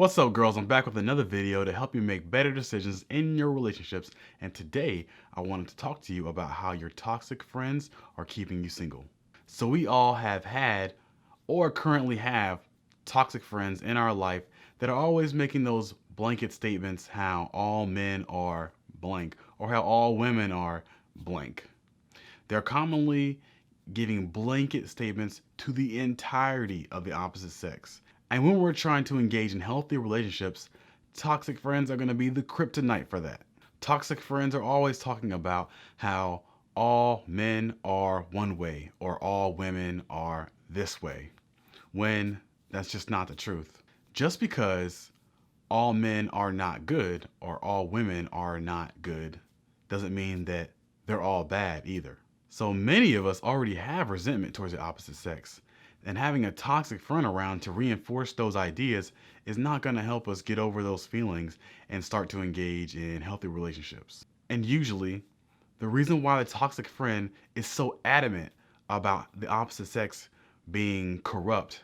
What's up, girls? I'm back with another video to help you make better decisions in your relationships. And today I wanted to talk to you about how your toxic friends are keeping you single. So we all have had or currently have toxic friends in our life that are always making those blanket statements how all men are blank or how all women are blank. They're commonly giving blanket statements to the entirety of the opposite sex. And when we're trying to engage in healthy relationships, toxic friends are going to be the kryptonite for that. Toxic friends are always talking about how all men are one way or all women are this way, when that's just not the truth. Just because all men are not good or all women are not good doesn't mean that they're all bad either. So many of us already have resentment towards the opposite sex. And having a toxic friend around to reinforce those ideas is not going to help us get over those feelings and start to engage in healthy relationships. And usually, the reason why the toxic friend is so adamant about the opposite sex being corrupt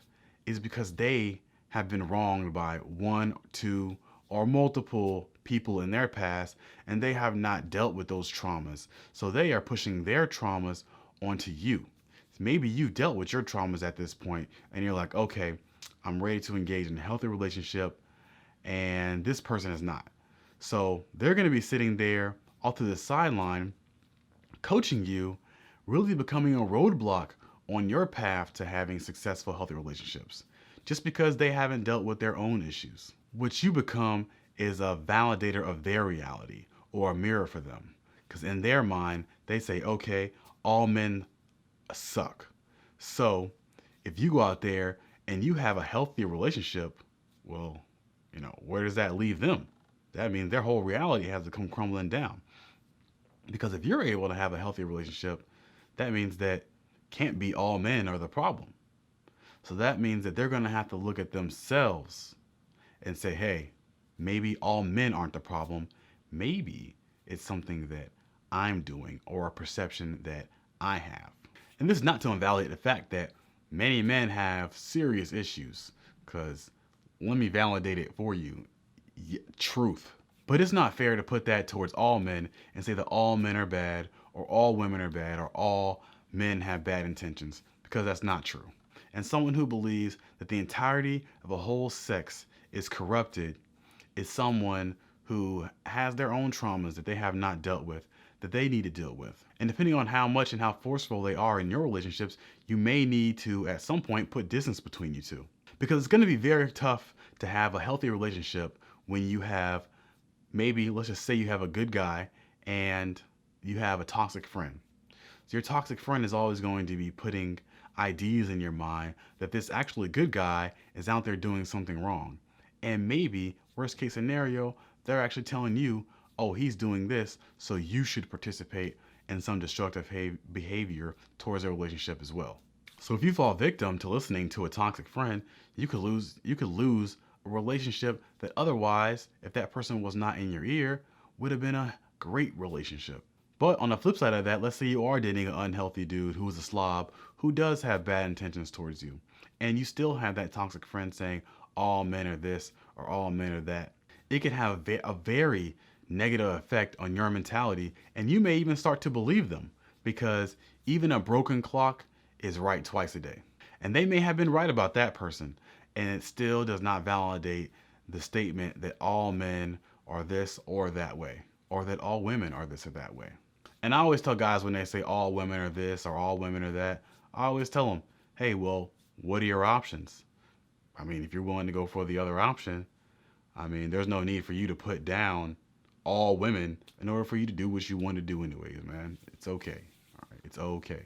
is because they have been wronged by one, two, or multiple people in their past, and they have not dealt with those traumas. So they are pushing their traumas onto you. Maybe you dealt with your traumas at this point and you're like, okay, I'm ready to engage in a healthy relationship, and this person is not. So they're going to be sitting there off to the sideline, coaching you, really becoming a roadblock on your path to having successful, healthy relationships, just because they haven't dealt with their own issues. What you become is a validator of their reality or a mirror for them. Because in their mind, they say, okay, all men suck. So if you go out there and you have a healthy relationship, well, where does that leave them? That means their whole reality has to come crumbling down. Because if you're able to have a healthy relationship, that means that can't be all men are the problem. So that means that they're going to have to look at themselves and say, hey, maybe all men aren't the problem. Maybe it's something that I'm doing or a perception that I have. And this is not to invalidate the fact that many men have serious issues, because let me validate it for you. Truth. But it's not fair to put that towards all men and say that all men are bad or all women are bad or all men have bad intentions, because that's not true. And someone who believes that the entirety of a whole sex is corrupted is someone who has their own traumas that they have not dealt with, that they need to deal with. And depending on how much and how forceful they are in your relationships, you may need to, at some point, put distance between you two. Because it's going to be very tough to have a healthy relationship when you have, maybe, let's just say you have a good guy and you have a toxic friend. So your toxic friend is always going to be putting ideas in your mind that this actually good guy is out there doing something wrong. And maybe, worst case scenario, they're actually telling you, oh, he's doing this, so you should participate in some destructive behavior towards a relationship as well. So if you fall victim to listening to a toxic friend, you could lose a relationship that otherwise, if that person was not in your ear, would have been a great relationship. But on the flip side of that, let's say you are dating an unhealthy dude who's a slob, who does have bad intentions towards you, and you still have that toxic friend saying all men are this or all men are that. It can have a very negative effect on your mentality, and you may even start to believe them, because even a broken clock is right twice a day. And they may have been right about that person, and it still does not validate the statement that all men are this or that way, or that all women are this or that way. And I always tell guys when they say all women are this or all women are that, I always tell them, hey, well, what are your options? I mean, if you're willing to go for the other option, I mean, there's no need for you to put down all women in order for you to do what you want to do anyways, man. It's okay. All right, it's okay.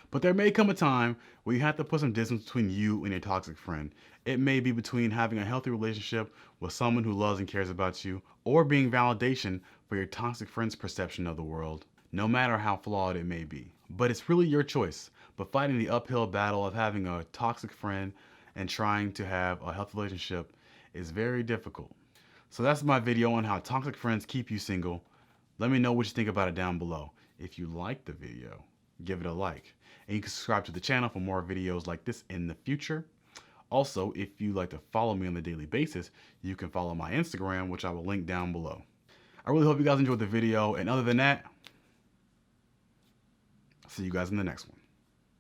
But there may come a time where you have to put some distance between you and your toxic friend. It may be between having a healthy relationship with someone who loves and cares about you, or being validation for your toxic friend's perception of the world, no matter how flawed it may be. But it's really your choice. But fighting the uphill battle of having a toxic friend and trying to have a healthy relationship is very difficult. So that's my video on how toxic friends keep you single. Let me know what you think about it down below. If you liked the video, give it a like. And you can subscribe to the channel for more videos like this in the future. Also, if you like to follow me on a daily basis, you can follow my Instagram, which I will link down below. I really hope you guys enjoyed the video, and other than that, I'll see you guys in the next one.